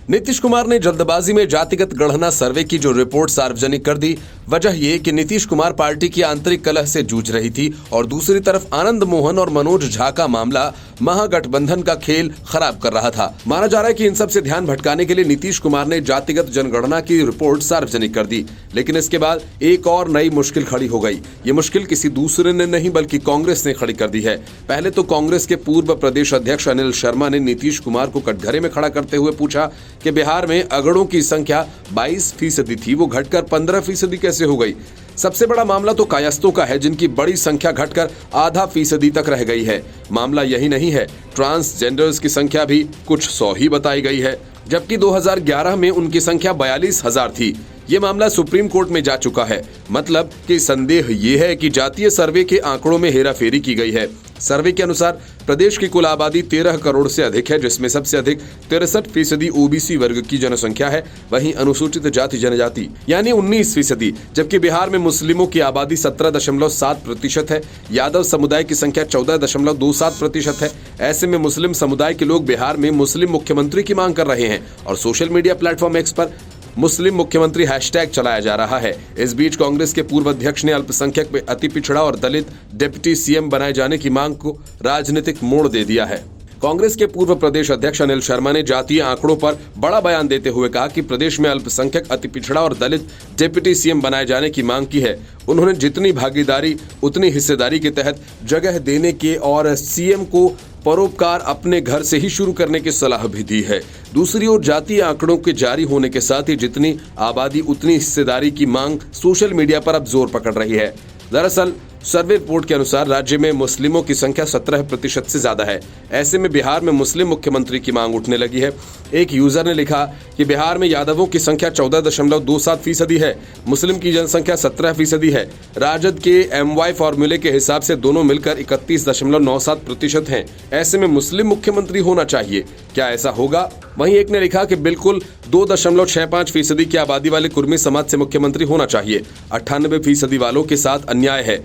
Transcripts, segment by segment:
नीतीश कुमार ने जल्दबाजी में जातिगत गणना सर्वे की जो रिपोर्ट सार्वजनिक कर दी। वजह ये कि नीतीश कुमार पार्टी की आंतरिक कलह से जूझ रही थी और दूसरी तरफ आनंद मोहन और मनोज झा का मामला महागठबंधन का खेल खराब कर रहा था। माना जा रहा है कि इन सब से ध्यान भटकाने के लिए नीतीश कुमार ने जातिगत जनगणना की रिपोर्ट सार्वजनिक कर दी। लेकिन इसके बाद एक और नई मुश्किल खड़ी हो गई। ये मुश्किल किसी दूसरे ने नहीं बल्कि कांग्रेस ने खड़ी कर दी है। पहले तो कांग्रेस के पूर्व प्रदेश अध्यक्ष अनिल शर्मा ने नीतीश कुमार को कटघरे में खड़ा करते हुए पूछा कि बिहार में अगड़ों की संख्या 22% थी, वो घटकर 15% कैसे हो गई। सबसे बड़ा मामला तो कायस्थों का है, जिनकी बड़ी संख्या घटकर आधा फीसदी तक रह गई है। मामला यही नहीं है, ट्रांसजेंडर्स की संख्या भी कुछ 100 ही बताई गई है, जबकि 2011 में उनकी संख्या 42,000 थी। ये मामला सुप्रीम कोर्ट में जा चुका है। मतलब कि संदेह ये है कि जातीय सर्वे के आंकड़ों में हेराफेरी की गई है। सर्वे के अनुसार प्रदेश की कुल आबादी 13 करोड़ से अधिक है, जिसमें सबसे अधिक 63% ओबीसी वर्ग की जनसंख्या है। वहीं अनुसूचित जाति जनजाति यानी 19%, जबकि बिहार में मुस्लिमों की आबादी 17.7% है। यादव समुदाय की संख्या 14.27% है। ऐसे में मुस्लिम समुदाय के लोग बिहार में मुस्लिम मुख्यमंत्री की मांग कर रहे हैं और सोशल मीडिया प्लेटफॉर्म एक्स पर मुस्लिम मुख्यमंत्री हैशटैग चलाया जा रहा है। इस बीच कांग्रेस के पूर्व अध्यक्ष ने अल्पसंख्यक में अति पिछड़ा और दलित डिप्टी सीएम बनाए जाने की मांग को राजनीतिक मोड़ दे दिया है। कांग्रेस के पूर्व प्रदेश अध्यक्ष अनिल शर्मा ने जातीय आंकड़ों पर बड़ा बयान देते हुए कहा कि प्रदेश में अल्पसंख्यक अति पिछड़ा और दलित डिप्टी सीएम बनाए जाने की मांग की है। उन्होंने जितनी भागीदारी उतनी हिस्सेदारी के तहत जगह देने के और सीएम को परोपकार अपने घर से ही शुरू करने की सलाह भी दी है। दूसरी ओर जातीय आंकड़ों के जारी होने के साथ ही जितनी आबादी उतनी हिस्सेदारी की मांग सोशल मीडिया पर अब जोर पकड़ रही है। दरअसल सर्वे रिपोर्ट के अनुसार राज्य में मुस्लिमों की संख्या 17% से ज्यादा है। ऐसे में बिहार में मुस्लिम मुख्यमंत्री की मांग उठने लगी है। एक यूजर ने लिखा कि बिहार में यादवों की संख्या 14.27% है, मुस्लिम की जनसंख्या 17% है। राजद के MY फॉर्मूले के हिसाब से दोनों मिलकर 31.97% हैं। ऐसे में मुस्लिम मुख्यमंत्री होना चाहिए, क्या ऐसा होगा? वहीं एक ने लिखा कि बिल्कुल 2.65% की आबादी वाले कुर्मी समाज से मुख्यमंत्री होना चाहिए। 98% वालों के साथ अन्याय है।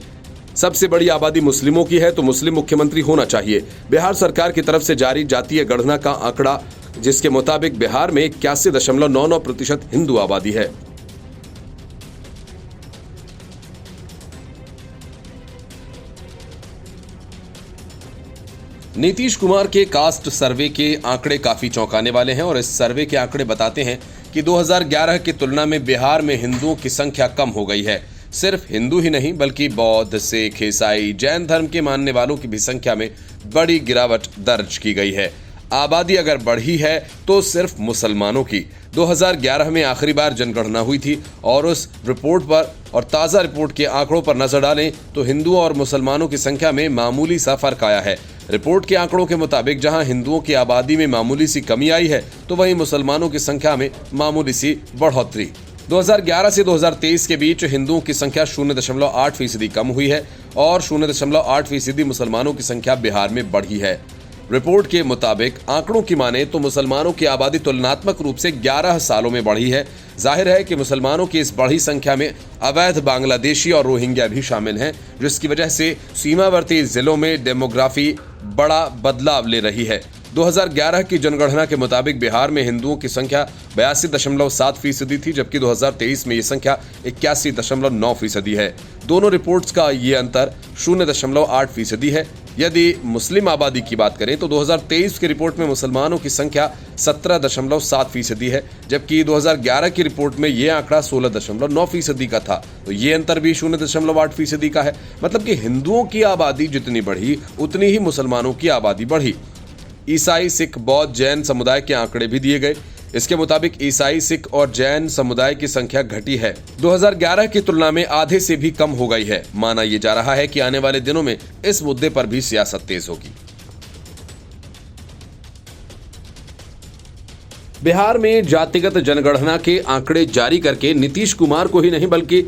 सबसे बड़ी आबादी मुस्लिमों की है तो मुस्लिम मुख्यमंत्री होना चाहिए। बिहार सरकार की तरफ से जारी जातीय गणना का आंकड़ा, जिसके मुताबिक बिहार में 81.99% हिंदू आबादी है। नीतीश कुमार के कास्ट सर्वे के आंकड़े काफी चौंकाने वाले हैं और इस सर्वे के आंकड़े बताते हैं कि 2011 की तुलना में बिहार में हिंदुओं की संख्या कम हो गई है। सिर्फ हिंदू ही नहीं बल्कि बौद्ध, सिख, ईसाई, जैन धर्म के मानने वालों की भी संख्या में बड़ी गिरावट दर्ज की गई है। आबादी अगर बढ़ी है तो सिर्फ मुसलमानों की। 2011 में आखिरी बार जनगणना हुई थी और उस रिपोर्ट पर और ताज़ा रिपोर्ट के आंकड़ों पर नजर डालें तो हिंदुओं और मुसलमानों की संख्या में मामूली सा फर्क आया है। रिपोर्ट के आंकड़ों के मुताबिक जहां हिंदुओं की आबादी में मामूली सी कमी आई है तो वहीं मुसलमानों की संख्या में मामूली सी बढ़ोतरी। 2011 से 2023 के बीच हिंदुओं की संख्या 0.8% कम हुई है और 0.8% मुसलमानों की संख्या बिहार में बढ़ी है। रिपोर्ट के मुताबिक आंकड़ों की माने तो मुसलमानों की आबादी तुलनात्मक रूप से 11 सालों में बढ़ी है। जाहिर है कि मुसलमानों की इस बढ़ी संख्या में अवैध बांग्लादेशी और रोहिंग्या भी शामिल हैं, जिसकी वजह से सीमावर्ती जिलों में डेमोग्राफी बड़ा बदलाव ले रही है। 2011 की जनगणना के मुताबिक बिहार में हिंदुओं की संख्या 82.7% थी, जबकि 2023 में ये संख्या 81.9% है। दोनों रिपोर्ट्स का ये अंतर 0.8% है। यदि मुस्लिम आबादी की बात करें तो 2023 की रिपोर्ट में मुसलमानों की संख्या 17.7% है, जबकि 2011 की रिपोर्ट में ये आंकड़ा 16.9% का था। तो ये अंतर भी 0.8% का है। मतलब कि हिंदुओं की आबादी जितनी बढ़ी उतनी ही मुसलमानों की आबादी बढ़ी। ईसाई, सिख, बौद्ध, जैन समुदाय के आंकड़े भी दिए गए। इसके मुताबिक ईसाई, सिख और जैन समुदाय की संख्या घटी है, 2011 की तुलना में आधे से भी कम हो गई है। माना यह जा रहा है कि आने वाले दिनों में इस मुद्दे पर भी सियासत तेज होगी। बिहार में जातिगत जनगणना के आंकड़े जारी करके नीतीश कुमार को ही नहीं बल्कि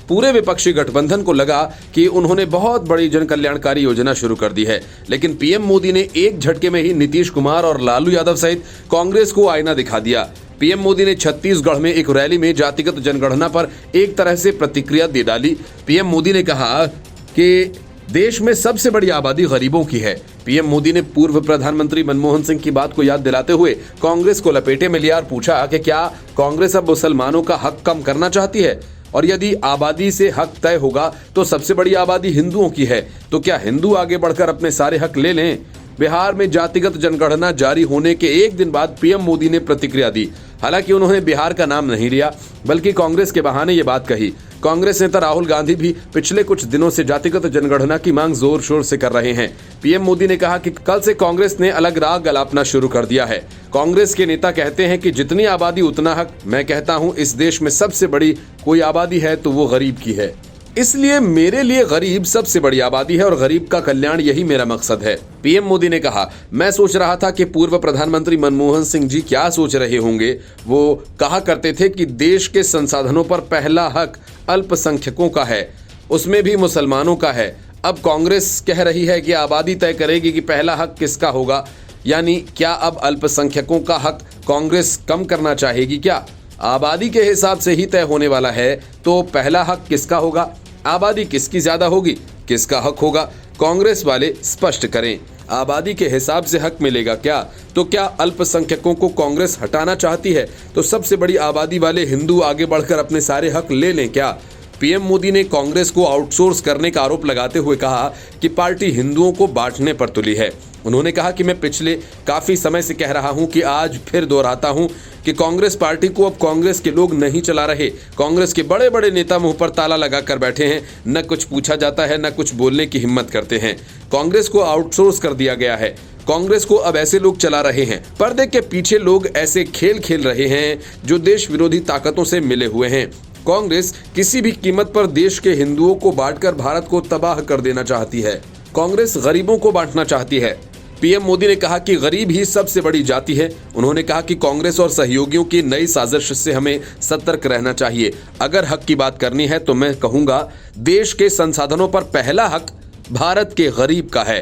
पूरे विपक्षी गठबंधन को लगा कि उन्होंने बहुत बड़ी जन कल्याणकारी योजना शुरू कर दी है। लेकिन पीएम मोदी ने एक झटके में ही नीतीश कुमार और लालू यादव सहित कांग्रेस को आईना दिखा दिया। पीएम मोदी ने छत्तीसगढ़ में एक रैली में जातिगत जनगणना पर एक तरह से प्रतिक्रिया दे डाली। पीएम मोदी ने कहा कि देश में सबसे बड़ी आबादी गरीबों की है। पीएम मोदी ने पूर्व प्रधानमंत्री मनमोहन सिंह की बात को याद दिलाते हुए कांग्रेस को लपेटे में लिया और पूछा कि क्या कांग्रेस अब मुसलमानों का हक कम करना चाहती है, और यदि आबादी से हक तय होगा तो सबसे बड़ी आबादी हिंदुओं की है, तो क्या हिंदू आगे बढ़कर अपने सारे हक ले लें। बिहार में जातिगत जनगणना जारी होने के एक दिन बाद पीएम मोदी ने प्रतिक्रिया दी। हालांकि उन्होंने बिहार का नाम नहीं लिया, बल्कि कांग्रेस के बहाने ये बात कही। कांग्रेस नेता राहुल गांधी भी पिछले कुछ दिनों से जातिगत जनगणना की मांग जोर शोर से कर रहे हैं। पीएम मोदी ने कहा कि कल से कांग्रेस ने अलग राग अलापना शुरू कर दिया है। कांग्रेस के नेता कहते हैं कि जितनी आबादी उतना हक। मैं कहता हूं इस देश में सबसे बड़ी कोई आबादी है तो वो गरीब की है, इसलिए मेरे लिए गरीब सबसे बड़ी आबादी है और गरीब का कल्याण यही मेरा मकसद है। पीएम मोदी ने कहा, मैं सोच रहा था कि पूर्व प्रधानमंत्री मनमोहन सिंह जी क्या सोच रहे होंगे। वो कहा करते थे कि देश के संसाधनों पर पहला हक अल्पसंख्यकों का है, उसमें भी मुसलमानों का है। अब कांग्रेस कह रही है कि आबादी तय करेगी कि पहला हक किसका होगा, यानी क्या अब अल्पसंख्यकों का हक कांग्रेस कम करना चाहेगी क्या? आबादी के हिसाब से ही तय होने वाला है, तो पहला हक किसका होगा? आबादी किसकी ज्यादा होगी, किसका हक होगा? कांग्रेस वाले स्पष्ट करें। आबादी के हिसाब से हक मिलेगा क्या? तो क्या अल्पसंख्यकों को कांग्रेस हटाना चाहती है, तो सबसे बड़ी आबादी वाले हिंदू आगे बढ़कर अपने सारे हक ले लें क्या? पीएम मोदी ने कांग्रेस को आउटसोर्स करने का आरोप लगाते हुए कहा कि पार्टी हिंदुओं को बांटने पर तुली है। उन्होंने कहा कि मैं पिछले काफी समय से कह रहा हूं कि आज फिर दोहराता हूं कि कांग्रेस पार्टी को अब कांग्रेस के लोग नहीं चला रहे। कांग्रेस के बड़े बड़े नेता मुंह पर ताला लगा कर बैठे हैं, न कुछ पूछा जाता है, न कुछ बोलने की हिम्मत करते हैं। कांग्रेस को आउटसोर्स कर दिया गया है। कांग्रेस को अब ऐसे लोग चला रहे हैं। पर्दे के पीछे लोग ऐसे खेल खेल रहे हैं जो देश विरोधी ताकतों से मिले हुए हैं। कांग्रेस किसी भी कीमत पर देश के हिंदुओं को बांटकर भारत को तबाह कर देना चाहती है। कांग्रेस गरीबों को बांटना चाहती है। पीएम मोदी ने कहा कि गरीब ही सबसे बड़ी जाति है। उन्होंने कहा कि कांग्रेस और सहयोगियों की नई साजिश से हमें सतर्क रहना चाहिए। अगर हक की बात करनी है तो मैं कहूंगा देश के संसाधनों पर पहला हक भारत के गरीब का है।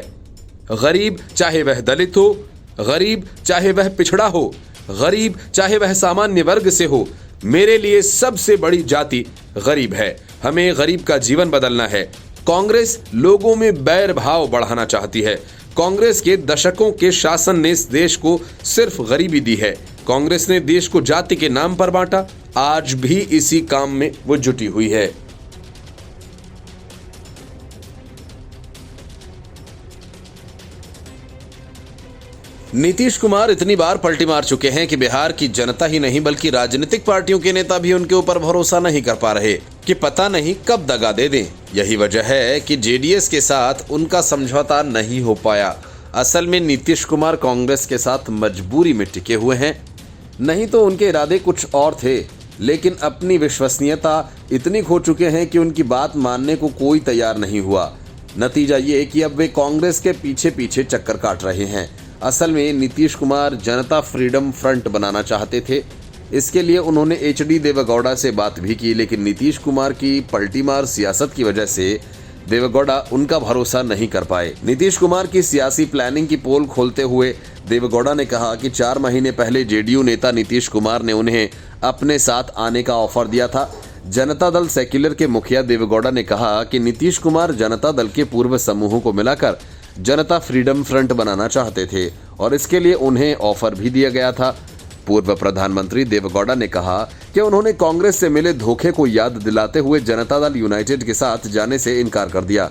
गरीब चाहे वह दलित हो, गरीब चाहे वह पिछड़ा हो, गरीब चाहे वह सामान्य वर्ग से हो, मेरे लिए सबसे बड़ी जाति गरीब है। हमें गरीब का जीवन बदलना है। कांग्रेस लोगों में बैर भाव बढ़ाना चाहती है। कांग्रेस के दशकों के शासन ने इस देश को सिर्फ गरीबी दी है। कांग्रेस ने देश को जाति के नाम पर बांटा, आज भी इसी काम में वो जुटी हुई है। नीतीश कुमार इतनी बार पलटी मार चुके हैं कि बिहार की जनता ही नहीं बल्कि राजनीतिक पार्टियों के नेता भी उनके ऊपर भरोसा नहीं कर पा रहे कि पता नहीं कब दगा दे दें। यही वजह है कि जेडीएस के साथ उनका समझौता नहीं हो पाया। असल में नीतीश कुमार कांग्रेस के साथ मजबूरी में टिके हुए हैं, नहीं तो उनके इरादे कुछ और थे, लेकिन अपनी विश्वसनीयता इतनी खो चुके हैं कि उनकी बात मानने को कोई तैयार नहीं हुआ। नतीजा ये कि अब वे कांग्रेस के पीछे पीछे चक्कर काट रहे हैं। असल में नीतीश कुमार जनता फ्रीडम फ्रंट बनाना चाहते थे। इसके लिए उन्होंने एचडी देवेगौड़ा से बात भी की, लेकिन नीतीश कुमार की पलटीमार सियासत की वजह से देवेगौड़ा उनका भरोसा नहीं कर पाए। नीतीश कुमार की सियासी प्लानिंग की पोल खोलते हुए देवेगौड़ा ने कहा कि 4 महीने पहले जेडीयू नेता नीतीश कुमार ने उन्हें अपने साथ आने का ऑफर दिया था। जनता दल सेक्युलर के मुखिया देवेगौड़ा ने कहा कि नीतीश कुमार जनता दल के पूर्व समूहों को मिलाकर जनता फ्रीडम फ्रंट बनाना चाहते थे और इसके लिए उन्हें ऑफर भी दिया गया था। पूर्व प्रधानमंत्री देवेगौड़ा ने कहा कि उन्होंने कांग्रेस से मिले धोखे को याद दिलाते हुए जनता दल यूनाइटेड के साथ जाने से इनकार कर दिया।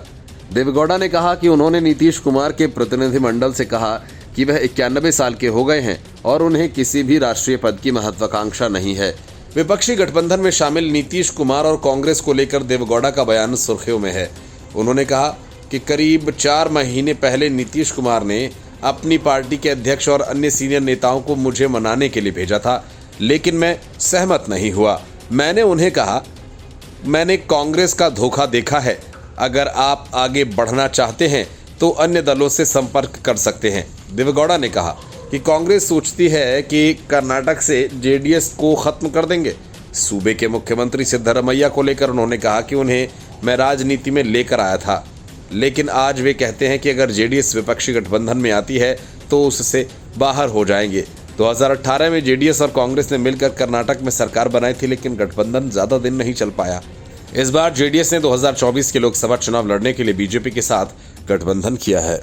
देवेगौड़ा ने कहा कि उन्होंने नीतीश कुमार के प्रतिनिधिमंडल से कहा कि वह 91 साल के हो गए हैं और उन्हें किसी भी राष्ट्रीय पद की महत्वाकांक्षा नहीं है। विपक्षी गठबंधन में शामिल नीतीश कुमार और कांग्रेस को लेकर देवेगौड़ा का बयान सुर्खियों में है। उन्होंने कहा कि करीब 4 महीने पहले नीतीश कुमार ने अपनी पार्टी के अध्यक्ष और अन्य सीनियर नेताओं को मुझे मनाने के लिए भेजा था, लेकिन मैं सहमत नहीं हुआ। मैंने उन्हें कहा, मैंने कांग्रेस का धोखा देखा है, अगर आप आगे बढ़ना चाहते हैं तो अन्य दलों से संपर्क कर सकते हैं। देवेगौड़ा ने कहा कि कांग्रेस सोचती है कि कर्नाटक से जेडीएस को खत्म कर देंगे। सूबे के मुख्यमंत्री सिद्धरमैया को लेकर उन्होंने कहा कि उन्हें मैं राजनीति में लेकर आया था, लेकिन आज वे कहते हैं कि अगर जेडीएस विपक्षी गठबंधन में आती है तो उससे बाहर हो जाएंगे। 2018 में जेडीएस और कांग्रेस ने मिलकर कर्नाटक में सरकार बनाई थी, लेकिन गठबंधन ज़्यादा दिन नहीं चल पाया। इस बार जेडीएस ने 2024 के लोकसभा चुनाव लड़ने के लिए बीजेपी के साथ गठबंधन किया है।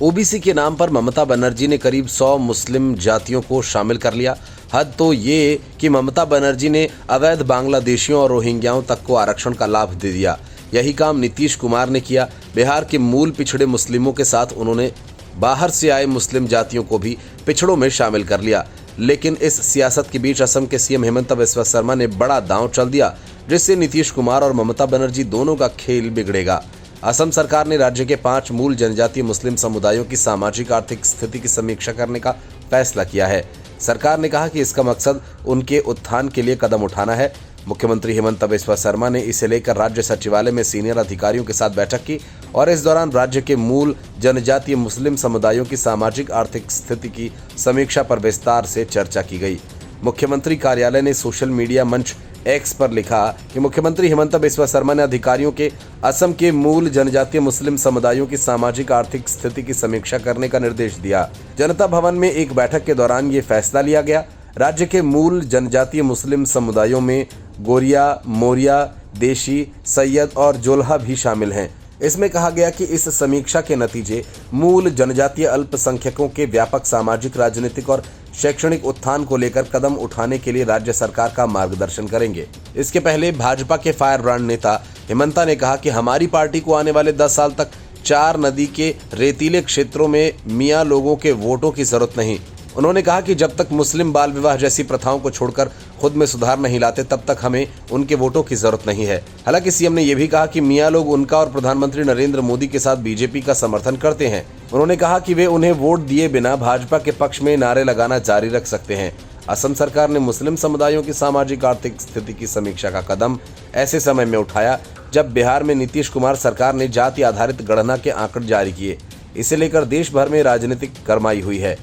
ओबीसी के नाम पर ममता बनर्जी ने करीब 100 मुस्लिम जातियों को शामिल कर लिया। हद तो ये कि ममता बनर्जी ने अवैध बांग्लादेशियों और रोहिंग्याओं तक को आरक्षण का लाभ दे दिया। यही काम नीतीश कुमार ने किया। बिहार के मूल पिछड़े मुस्लिमों के साथ उन्होंने बाहर से आए मुस्लिम जातियों को भी पिछड़ों में शामिल कर लिया। लेकिन इस सियासत के बीच असम के सीएम हेमंत बिस्वा शर्मा ने बड़ा दांव चल दिया, जिससे नीतीश कुमार और ममता बनर्जी दोनों का खेल बिगड़ेगा। असम सरकार ने राज्य के 5 मूल जनजातीय मुस्लिम समुदायों की सामाजिक आर्थिक स्थिति की समीक्षा करने का फैसला किया है। सरकार ने कहा कि इसका मकसद उनके उत्थान के लिए कदम उठाना है। मुख्यमंत्री हेमंत बिस्वा शर्मा ने इसे लेकर राज्य सचिवालय में सीनियर अधिकारियों के साथ बैठक की और इस दौरान राज्य के मूल जनजातीय मुस्लिम समुदायों की सामाजिक आर्थिक स्थिति की समीक्षा पर विस्तार से चर्चा की गई। मुख्यमंत्री कार्यालय ने सोशल मीडिया मंच एक्स पर लिखा कि मुख्यमंत्री हेमंत बिस्वा शर्मा ने अधिकारियों के असम के मूल जनजातीय मुस्लिम समुदायों की सामाजिक आर्थिक स्थिति की समीक्षा करने का निर्देश दिया। जनता भवन में एक बैठक के दौरान ये फैसला लिया गया। राज्य के मूल जनजातीय मुस्लिम समुदायों में गोरिया, मोरिया, देशी, सैयद और जोल्हा भी शामिल हैं। इसमें कहा गया कि इस समीक्षा के नतीजे मूल जनजातीय अल्पसंख्यकों के व्यापक सामाजिक, राजनीतिक और शैक्षणिक उत्थान को लेकर कदम उठाने के लिए राज्य सरकार का मार्गदर्शन करेंगे। इसके पहले भाजपा के फायर ब्रांड नेता हेमंता ने कहा कि हमारी पार्टी को आने वाले 10 साल तक 4 नदी के रेतीले क्षेत्रों में मियां लोगों के वोटों की जरूरत नहीं। उन्होंने कहा कि जब तक मुस्लिम बाल विवाह जैसी प्रथाओं को छोड़कर खुद में सुधार नहीं लाते, तब तक हमें उनके वोटों की जरूरत नहीं है। हालांकि सीएम ने यह भी कहा कि मियां लोग उनका और प्रधानमंत्री नरेंद्र मोदी के साथ बीजेपी का समर्थन करते हैं। उन्होंने कहा कि वे उन्हें वोट दिए बिना भाजपा के पक्ष में नारे लगाना जारी रख सकते हैं। असम सरकार ने मुस्लिम समुदायों की सामाजिक आर्थिक स्थिति की समीक्षा का कदम ऐसे समय में उठाया जब बिहार में नीतीश कुमार सरकार ने जाति आधारित गणना के आंकड़े जारी किए। इसे लेकर देश भर में राजनीतिक गरमाई हुई है।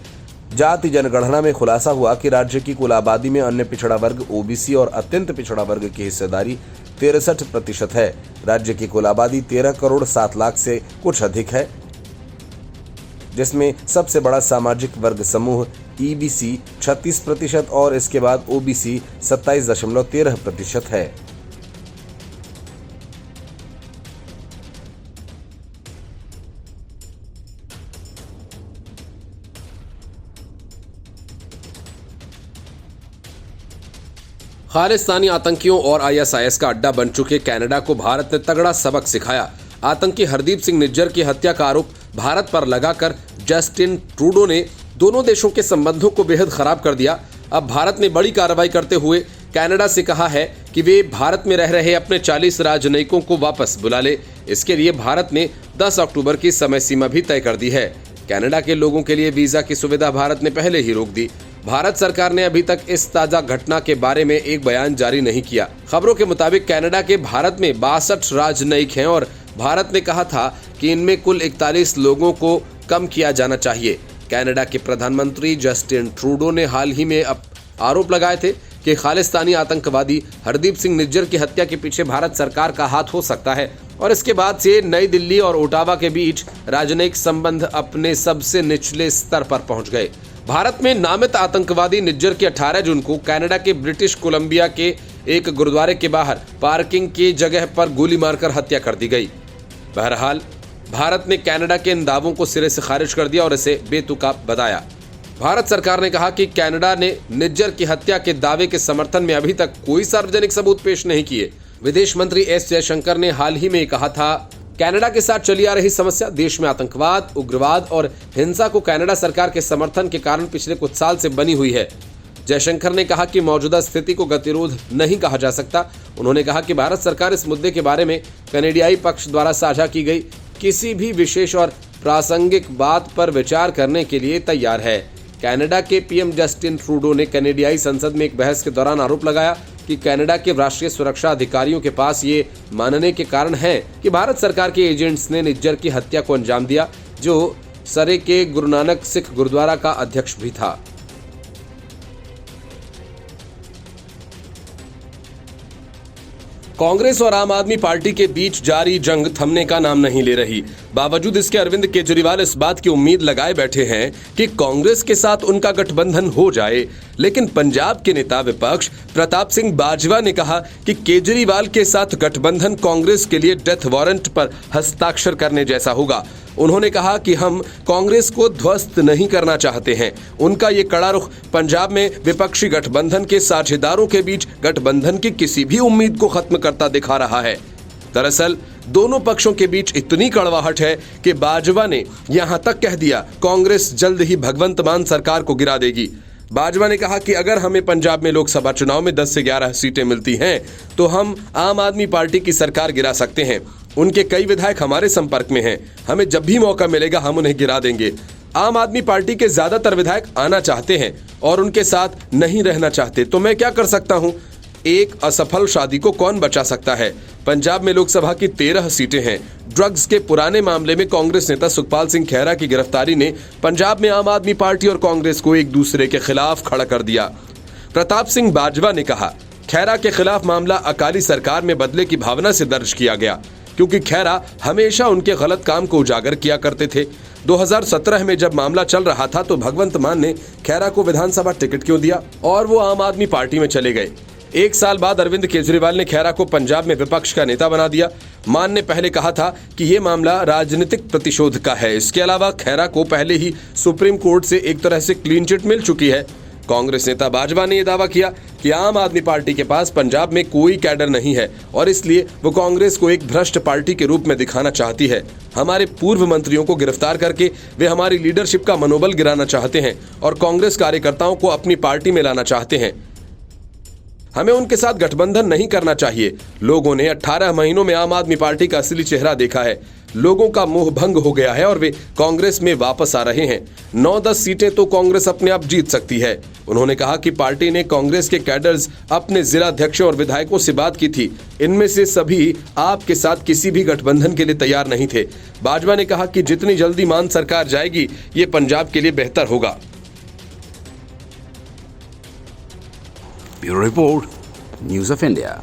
जाति जनगणना में खुलासा हुआ कि राज्य की कुल आबादी में अन्य पिछड़ा वर्ग, ओबीसी और अत्यंत पिछड़ा वर्ग की हिस्सेदारी 63% है। राज्य की कुल आबादी 13 करोड़ 7 लाख से कुछ अधिक है, जिसमें सबसे बड़ा सामाजिक वर्ग समूह ईबीसी 36% और इसके बाद ओबीसी 27.13% है। खालिस्तानी आतंकियों और आईएसआईएस का अड्डा बन चुके कनाडा को भारत ने तगड़ा सबक सिखाया। आतंकी हरदीप सिंह निज्जर की हत्या का आरोप भारत पर लगाकर जस्टिन ट्रूडो ने दोनों देशों के संबंधों को बेहद खराब कर दिया। अब भारत ने बड़ी कार्रवाई करते हुए कनाडा से कहा है कि वे भारत में रह रहे अपने 40 राजनयिकों को वापस बुला ले। इसके लिए भारत ने 10 अक्टूबर की समय सीमा भी तय कर दी है। कनाडा के लोगों के लिए वीजा की सुविधा भारत ने पहले ही रोक दी। भारत सरकार ने अभी तक इस ताजा घटना के बारे में एक बयान जारी नहीं किया। खबरों के मुताबिक कनाडा के भारत में 62 राजनयिक हैं और भारत ने कहा था कि इनमें कुल 41 लोगों को कम किया जाना चाहिए। कनाडा के प्रधानमंत्री जस्टिन ट्रूडो ने हाल ही में आरोप लगाए थे कि खालिस्तानी आतंकवादी हरदीप सिंह निज्जर की हत्या के पीछे भारत सरकार का हाथ हो सकता है और इसके बाद से नई दिल्ली और ओटावा के बीच राजनयिक संबंध अपने सबसे निचले स्तर पर पहुंच गए। भारत में नामित आतंकवादी निज्जर की 18 जून को कनाडा के ब्रिटिश कोलंबिया के एक गुरुद्वारे के बाहर पार्किंग की जगह पर गोली मारकर हत्या कर दी गई। बहरहाल भारत ने कनाडा के इन दावों को सिरे से खारिज कर दिया और इसे बेतुका बताया। भारत सरकार ने कहा कि कनाडा ने निज्जर की हत्या के दावे के समर्थन में अभी तक कोई सार्वजनिक सबूत पेश नहीं किए। विदेश मंत्री एस जयशंकर ने हाल ही में कहा था, कनाडा के साथ चली आ रही समस्या देश में आतंकवाद, उग्रवाद और हिंसा को कनाडा सरकार के समर्थन के कारण पिछले कुछ साल से बनी हुई है। जयशंकर ने कहा कि मौजूदा स्थिति को गतिरोध नहीं कहा जा सकता। उन्होंने कहा कि भारत सरकार इस मुद्दे के बारे में कनेडियाई पक्ष द्वारा साझा की गई किसी भी विशेष और प्रासंगिक बात पर विचार करने के लिए तैयार है। कनाडा के पीएम जस्टिन ट्रूडो ने कनेडियाई संसद में एक बहस के दौरान आरोप लगाया कि कनाडा के राष्ट्रीय सुरक्षा अधिकारियों के पास ये मानने के कारण है कि भारत सरकार के एजेंट्स ने निज्जर की हत्या को अंजाम दिया, जो सरे के गुरु नानक सिख गुरुद्वारा का अध्यक्ष भी था। कांग्रेस और आम आदमी पार्टी के बीच जारी जंग थमने का नाम नहीं ले रही। बावजूद इसके अरविंद केजरीवाल इस बात की उम्मीद लगाए बैठे हैं कि कांग्रेस के साथ उनका गठबंधन हो जाए। लेकिन पंजाब के नेता विपक्ष प्रताप सिंह बाजवा ने कहा कि केजरीवाल के साथ गठबंधन कांग्रेस के लिए डेथ वारंट पर हस्ताक्षर करने जैसा होगा। उन्होंने कहा कि हम कांग्रेस को ध्वस्त नहीं करना चाहते हैं। उनका ये कड़ा रुख पंजाब में विपक्षी गठबंधन के साझेदारों के बीच गठबंधन की किसी भी उम्मीद को खत्म करता दिखा रहा है। दरअसल दोनों पक्षों के बीच इतनी कड़वाहट है कि बाजवा ने यहां तक कह दिया कांग्रेस जल्द ही भगवंत मान सरकार को गिरा देगी। बाजवा ने कहा कि अगर हमें पंजाब में लोकसभा चुनाव में 10 से 11 सीटें मिलती हैं तो हम आम आदमी पार्टी की सरकार गिरा सकते हैं। उनके कई विधायक हमारे संपर्क में हैं। हमें जब भी मौका मिलेगा हम उन्हें गिरा देंगे। आम आदमी पार्टी के ज्यादातर विधायक आना चाहते हैं और उनके साथ नहीं रहना चाहते, तो मैं क्या कर सकता हूं? एक असफल शादी को कौन बचा सकता है? पंजाब में लोकसभा की 13 सीटें हैं। ड्रग्स के पुराने मामले में कांग्रेस नेता सुखपाल सिंह खैरा की गिरफ्तारी ने पंजाब में आम आदमी पार्टी और कांग्रेस को एक दूसरे के खिलाफ खड़ा कर दिया। प्रताप सिंह बाजवा ने कहा, खैरा के खिलाफ मामला अकाली सरकार में बदले की भावना से दर्ज किया गया, क्योंकि खैरा हमेशा उनके गलत काम को उजागर किया करते थे। 2017 में जब मामला चल रहा था तो भगवंत मान ने खैरा को विधानसभा टिकट क्यों दिया और वो आम आदमी पार्टी में चले गए। एक साल बाद अरविंद केजरीवाल ने खैरा को पंजाब में विपक्ष का नेता बना दिया। मान ने पहले कहा था कि ये मामला राजनीतिक प्रतिशोध का है। इसके अलावा खैरा को पहले ही सुप्रीम कोर्ट से एक तरह से क्लीन चिट मिल चुकी है। कांग्रेस नेता बाजवा ने यह दावा किया कि आम आदमी पार्टी के पास पंजाब में कोई कैडर नहीं है और इसलिए वो कांग्रेस को एक भ्रष्ट पार्टी के रूप में दिखाना चाहती है। हमारे पूर्व मंत्रियों को गिरफ्तार करके वे हमारी लीडरशिप का मनोबल गिराना चाहते हैं और कांग्रेस कार्यकर्ताओं को अपनी पार्टी में लाना चाहते हैं। हमें उनके साथ गठबंधन नहीं करना चाहिए। लोगों ने 18 महीनों में आम आदमी पार्टी का असली चेहरा देखा है। लोगों का मोह भंग हो गया है और वे कांग्रेस में वापस आ रहे हैं। 9-10 सीटें तो कांग्रेस अपने आप जीत सकती है। उन्होंने कहा कि पार्टी ने कांग्रेस के कैडर्स, अपने जिला अध्यक्षों और विधायकों से बात की थी। इनमें से सभी आपके साथ किसी भी गठबंधन के लिए तैयार नहीं थे। बाजवा ने कहा कि जितनी जल्दी मान सरकार जाएगी ये पंजाब के लिए बेहतर होगा। Bureau report, news of India.